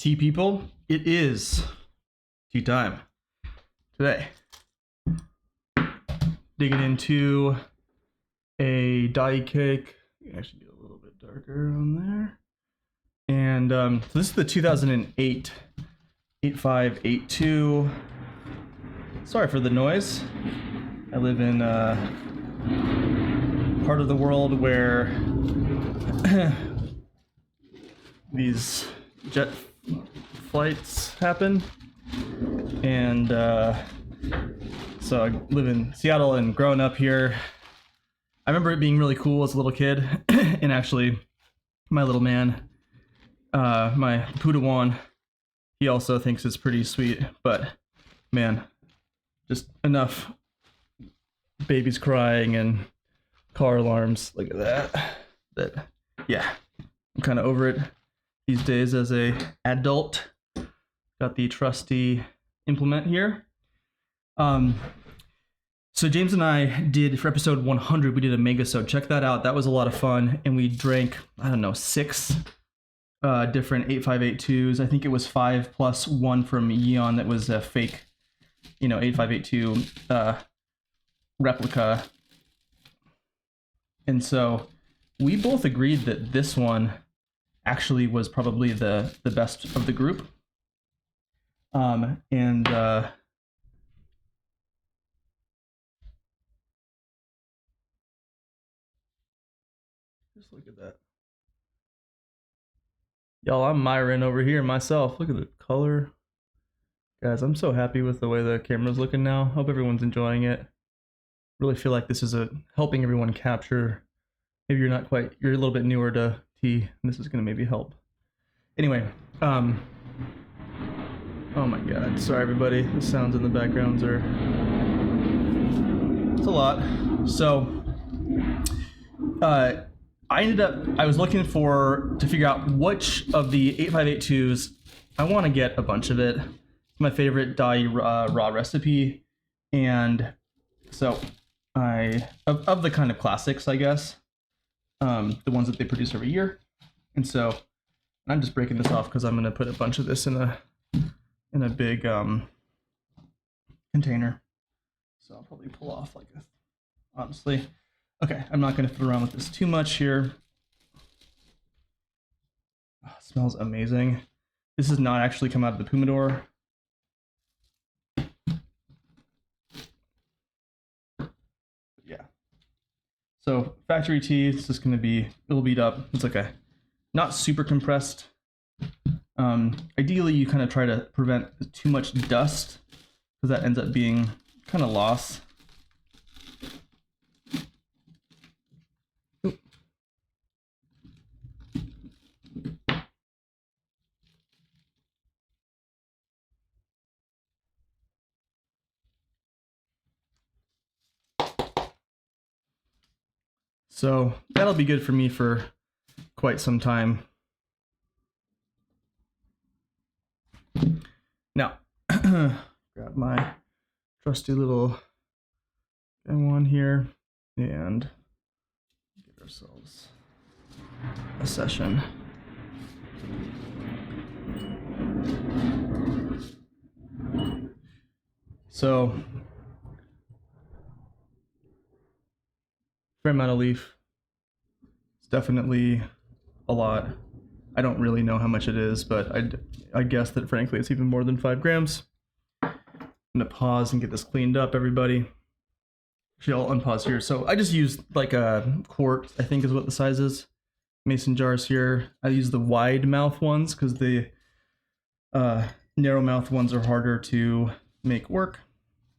Tea people, it is tea time. Today, digging into a Dayi cake. Actually get a little bit darker on there. And so this is the 2008 8582. Sorry for the noise. I live in part of the world where these jet flights happen, and so I live in Seattle and growing up here, I remember it being really cool as a little kid. And actually my little man, my Pudawan, he also thinks it's pretty sweet, but man, just enough babies crying and car alarms, look at that yeah, I'm kind of over it these days as a adult. Got the trusty implement here. So James and I did, for episode 100, we did a Dennysodes. Check that out. That was a lot of fun. And we drank, I don't know, 6 different 8582s. I think it was 5 plus 1 from Yeon that was a fake, 8582 replica. And so we both agreed that this one actually was probably the best of the group. Just look at that. Y'all, I'm Myron over here myself. Look at the color. Guys, I'm so happy with the way the camera's looking now. Hope everyone's enjoying it. Really feel like this is helping everyone capture. Maybe you're a little bit newer to tea, and this is gonna maybe help. Anyway, oh my god, sorry everybody. The sounds in the backgrounds it's a lot. So, I was looking to figure out which of the 8582s I want to get a bunch of it. It's my favorite Dayi raw recipe, and so of the kind of classics, I guess, the ones that they produce every year. And so I'm just breaking this off because I'm going to put a bunch of this in a big container. So I'll probably pull off honestly. Okay, I'm not going to fiddle around with this too much here. Oh, it smells amazing. This has not actually come out of the pumidor. Yeah. So factory tea, it's just going to be, it'll beat up. It's okay. Not super compressed. Ideally, you kind of try to prevent too much dust, because that ends up being kind of loss. So that'll be good for me for quite some time. Now, grab my trusty little M1 here and get ourselves a session. So, fair amount of leaf. It's definitely a lot. I don't really know how much it is, but I guess that frankly it's even more than 5 grams. I'm gonna pause and get this cleaned up, everybody. Actually, I'll unpause here. So I just used like a quart, I think is what the size is. Mason jars here. I use the wide mouth ones because the narrow mouth ones are harder to make work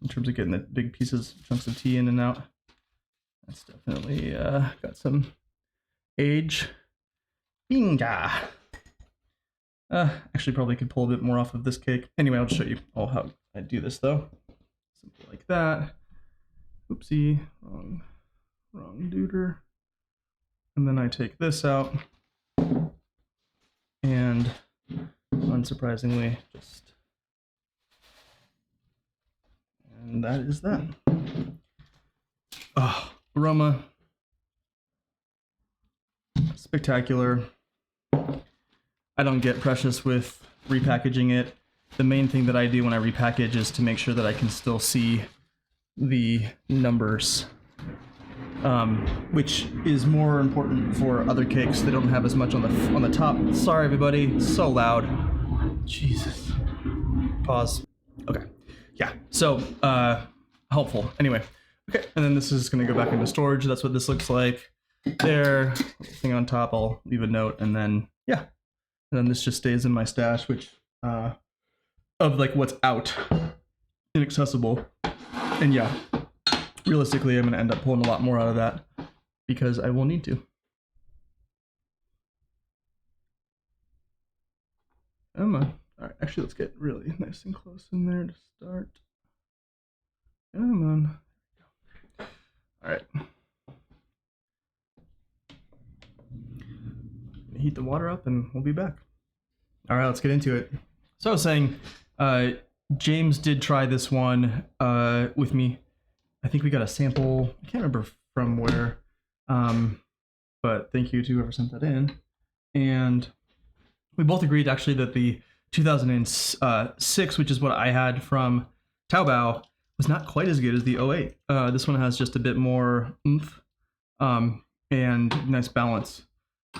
in terms of getting the big pieces, chunks of tea in and out. That's definitely got some age. Binga. Actually, probably could pull a bit more off of this cake. Anyway, I'll just show you all how I do this though. Simple like that. Oopsie, wrong duder. And then I take this out, and unsurprisingly, and that is that. Oh, aroma. Spectacular. I don't get precious with repackaging it. The main thing that I do when I repackage is to make sure that I can still see the numbers, which is more important for other cakes. They don't have as much on the top. Sorry, everybody, so loud. Jesus. Pause. Okay. Yeah. So helpful. Anyway. Okay. And then this is going to go back into storage. That's what this looks like. There. Thing on top. I'll leave a note, and then yeah. And then this just stays in my stash, which of like what's out, inaccessible. And yeah, realistically, I'm going to end up pulling a lot more out of that because I will need to. Come on. All right, actually, let's get really nice and close in there to start. Come on. All right. Heat the water up and we'll be back. All right, let's get into it. So I was saying, James did try this one with me. I think we got a sample. I can't remember from where, but thank you to whoever sent that in. And we both agreed actually that the 2006, which is what I had from Taobao, was not quite as good as the 08. This one has just a bit more oomph and nice balance.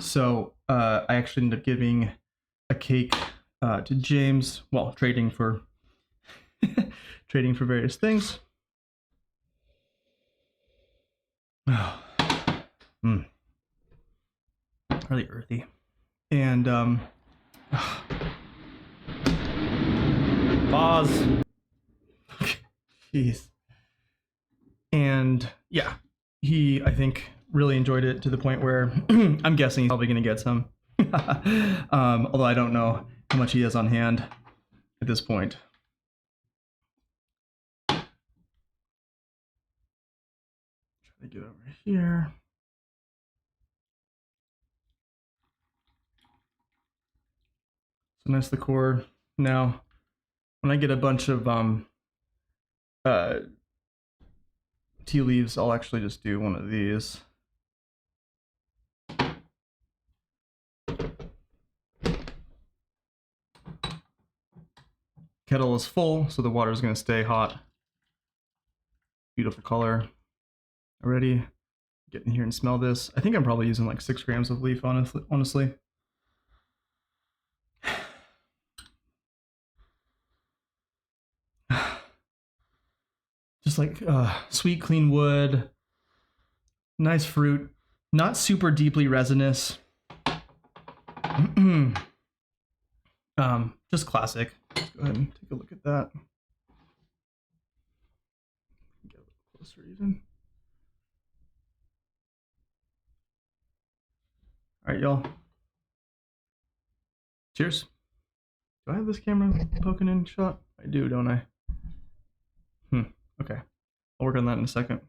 So I actually ended up giving a cake to James, well, trading for trading for various things. Really earthy. And pause. Jeez. And yeah, he, I think, really enjoyed it to the point where I'm guessing he's probably going to get some. Although I don't know how much he has on hand at this point. Try to get over here. So nice decor. Now, when I get a bunch of tea leaves, I'll actually just do one of these. Kettle is full, so the water is going to stay hot. Beautiful color. Already get in here and smell this. I think I'm probably using like 6 grams of leaf, honestly. Just like sweet, clean wood, nice fruit, not super deeply resinous. Just classic. Let's go ahead and take a look at that. Get a little closer even. All right, y'all. Cheers. Do I have this camera poking in shot? I do, don't I? Okay. I'll work on that in a second.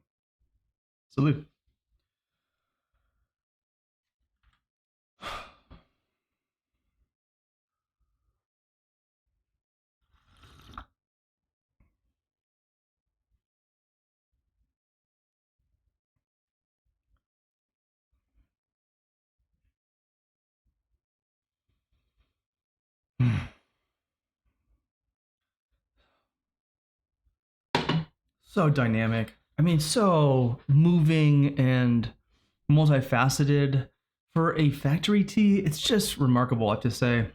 Salute. So dynamic. I mean, so moving and multifaceted. For a factory tea, it's just remarkable, I have to say.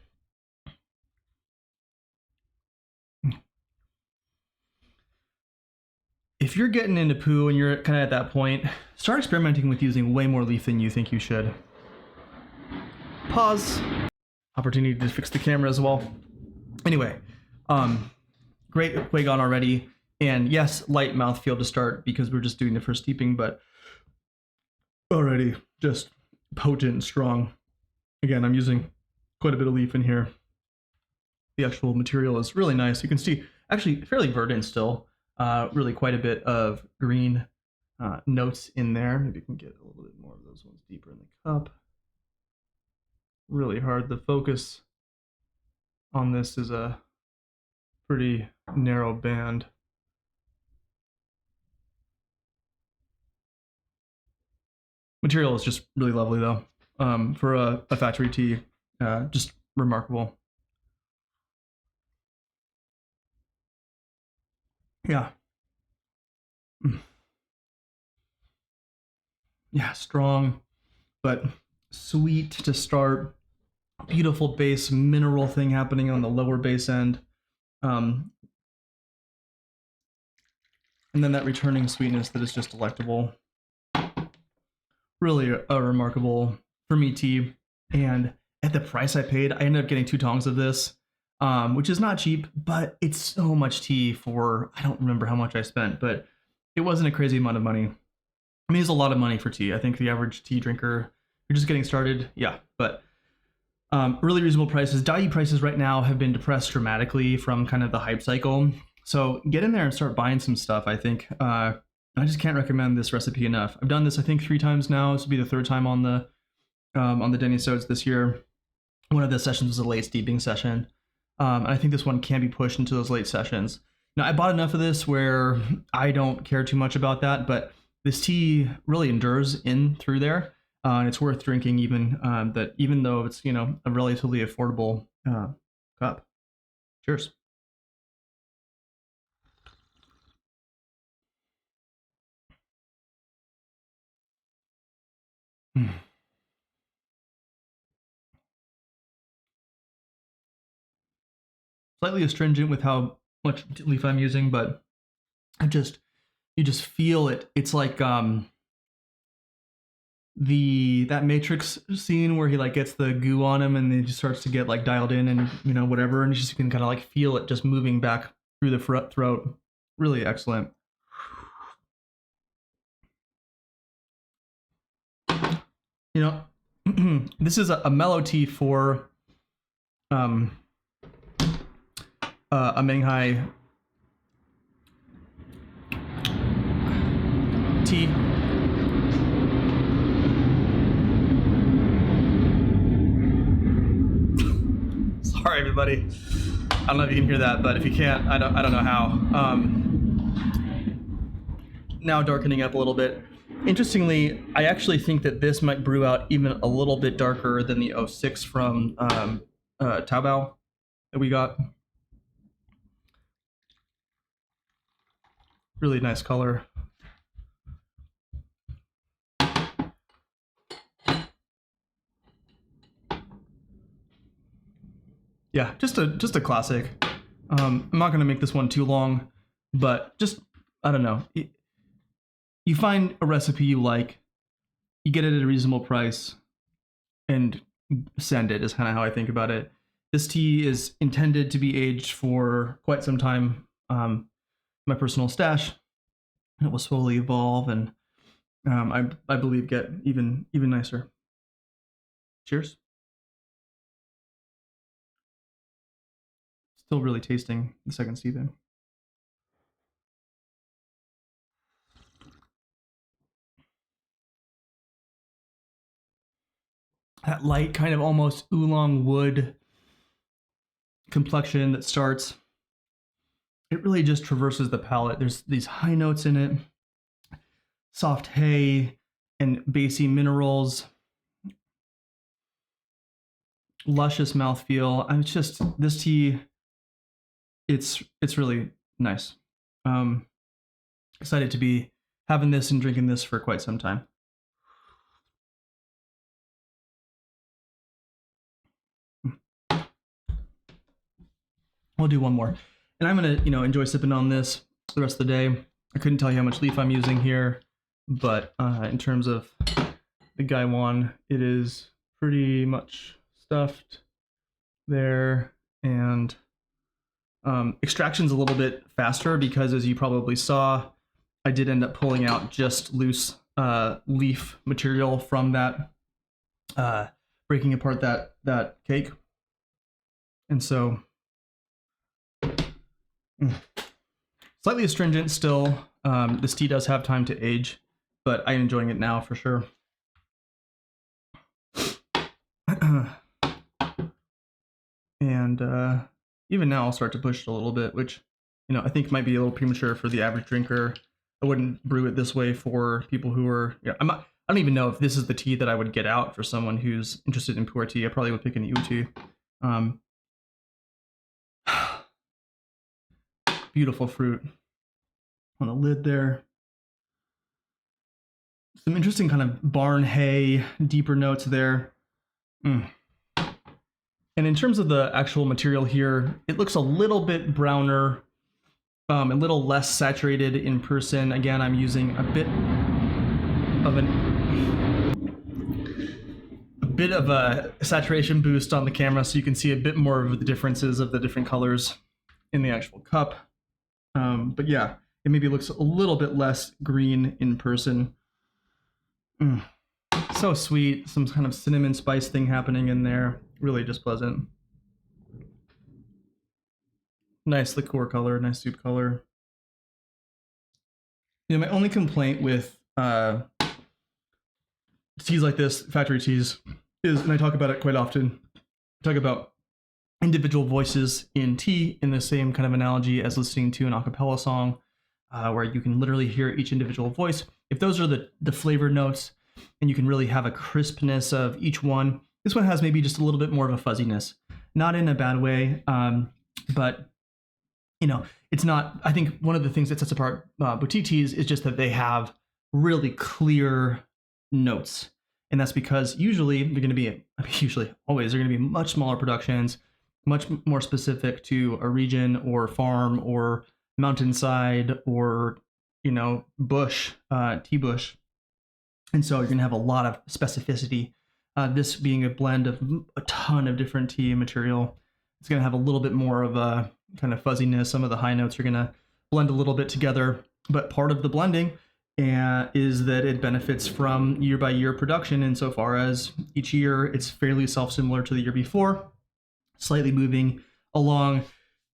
If you're getting into poo and you're kind of at that point, start experimenting with using way more leaf than you think you should. Pause. Opportunity to fix the camera as well. Anyway, great way gone already. And yes, light mouthfeel to start because we're just doing the first steeping, but already just potent and strong. Again, I'm using quite a bit of leaf in here. The actual material is really nice. You can see actually fairly verdant still. Really quite a bit of green notes in there. Maybe you can get a little bit more of those ones deeper in the cup. Really hard. The focus on this is a pretty narrow band. Material is just really lovely though. For a factory tea, just remarkable. Yeah. Yeah, strong, but sweet to start. Beautiful base mineral thing happening on the lower base end. Um, and then that returning sweetness that is just delectable. Really a remarkable for me tea. And at the price I paid, I ended up getting 2 tongs of this, which is not cheap, but it's so much tea for, I don't remember how much I spent, but it wasn't a crazy amount of money. I mean, it's a lot of money for tea. I think the average tea drinker, you're just getting started, yeah, but really reasonable prices. Dayi prices right now have been depressed dramatically from kind of the hype cycle. So get in there and start buying some stuff, I think. I just can't recommend this recipe enough. I've done this, I think, 3 times now. This will be the 3rd time on the Dennysodes this year. One of the sessions was a late steeping session. And I think this one can be pushed into those late sessions. Now, I bought enough of this where I don't care too much about that, but this tea really endures in through there. And it's worth drinking even though it's, a relatively affordable cup. Cheers. Slightly astringent with how much leaf I'm using, but you just feel it. It's like that Matrix scene where he like gets the goo on him and then he just starts to get like dialed in and whatever, and you just can kind of like feel it just moving back through the throat. Really excellent. This is a mellow tea for um a Menghai tea. Sorry, everybody. I don't know if you can hear that, but if you can't, I don't know how. Now darkening up a little bit. Interestingly, I actually think that this might brew out even a little bit darker than the 06 from Taobao that we got. Really nice color. Yeah, just a classic. I'm not gonna make this one too long, but just I don't know. You find a recipe you like, you get it at a reasonable price, and send it is kind of how I think about it. This tea is intended to be aged for quite some time. My personal stash, it will slowly evolve, and I believe get even nicer. Cheers. Still really tasting the second steeping. That light kind of almost oolong wood complexion that starts. It really just traverses the palate. There's these high notes in it, soft hay and bassy minerals, luscious mouthfeel. And it's just this tea. It's really nice. Excited to be having this and drinking this for quite some time. We'll do one more, and I'm gonna enjoy sipping on this the rest of the day. I couldn't tell you how much leaf I'm using here, but in terms of the Gaiwan, it is pretty much stuffed there, and extraction's a little bit faster because, as you probably saw, I did end up pulling out just loose leaf material from that, breaking apart that cake, and so slightly astringent still. This tea does have time to age, but I'm enjoying it now for sure. And even now I'll start to push it a little bit, which I think might be a little premature for the average drinker. I wouldn't brew it this way for people who are I don't even know if this is the tea that I would get out for someone who's interested in pure tea. I probably would pick an tea. Beautiful fruit. on the lid there. Some interesting kind of barn hay, deeper notes there. And in terms of the actual material here, it looks a little bit browner, a little less saturated in person. Again, I'm using a bit of a saturation boost on the camera so you can see a bit more of the differences of the different colors in the actual cup. But yeah, it maybe looks a little bit less green in person. So sweet, some kind of cinnamon spice thing happening in there. Really just pleasant. Nice liqueur color, nice soup color. You know, my only complaint with teas like this, factory teas, is, and I talk about it quite often, I talk about individual voices in tea in the same kind of analogy as listening to an a cappella song, where you can literally hear each individual voice. If those are the flavor notes, and you can really have a crispness of each one, this one has maybe just a little bit more of a fuzziness. Not in a bad way, but you know, it's not, I think one of the things that sets apart boutique teas is just that they have really clear notes. And that's because usually they're going to be, always, they're going to be much smaller productions, much more specific to a region or farm or mountainside or, you know, bush, tea bush. And so you're going to have a lot of specificity. This being a blend of a ton of different tea material, it's going to have a little bit more of a kind of fuzziness. Some of the high notes are going to blend a little bit together. But part of the blending is that it benefits from year by year production insofar as each year it's fairly self-similar to the year before, slightly moving along.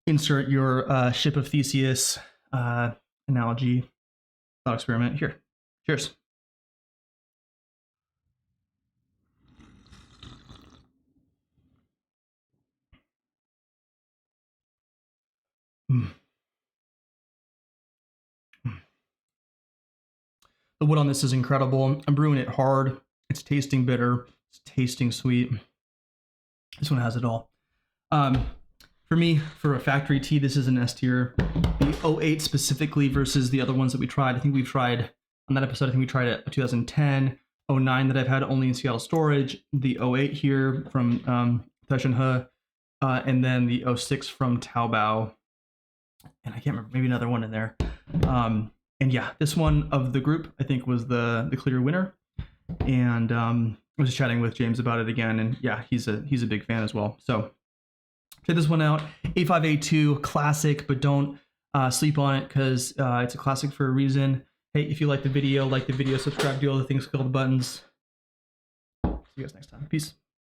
Insert your ship of Theseus analogy, thought experiment here. Cheers. The wood on this is incredible. I'm brewing it hard. It's tasting bitter. It's tasting sweet. This one has it all. For me, for a factory tea, this is an S tier. The 08 specifically versus the other ones that we tried. I think we've tried, on that episode, I think we tried a 2010, 09 that I've had only in Seattle storage, the 08 here from Taishan He, and then the 06 from Taobao. And I can't remember, maybe another one in there. And yeah, this one of the group, I think, was the clear winner. And I was just chatting with James about it again, and yeah, he's a big fan as well. So check this one out. A5A2, classic, but don't sleep on it because it's a classic for a reason. Hey, if you like the video, subscribe, do all the things, click all the buttons. See you guys next time. Peace.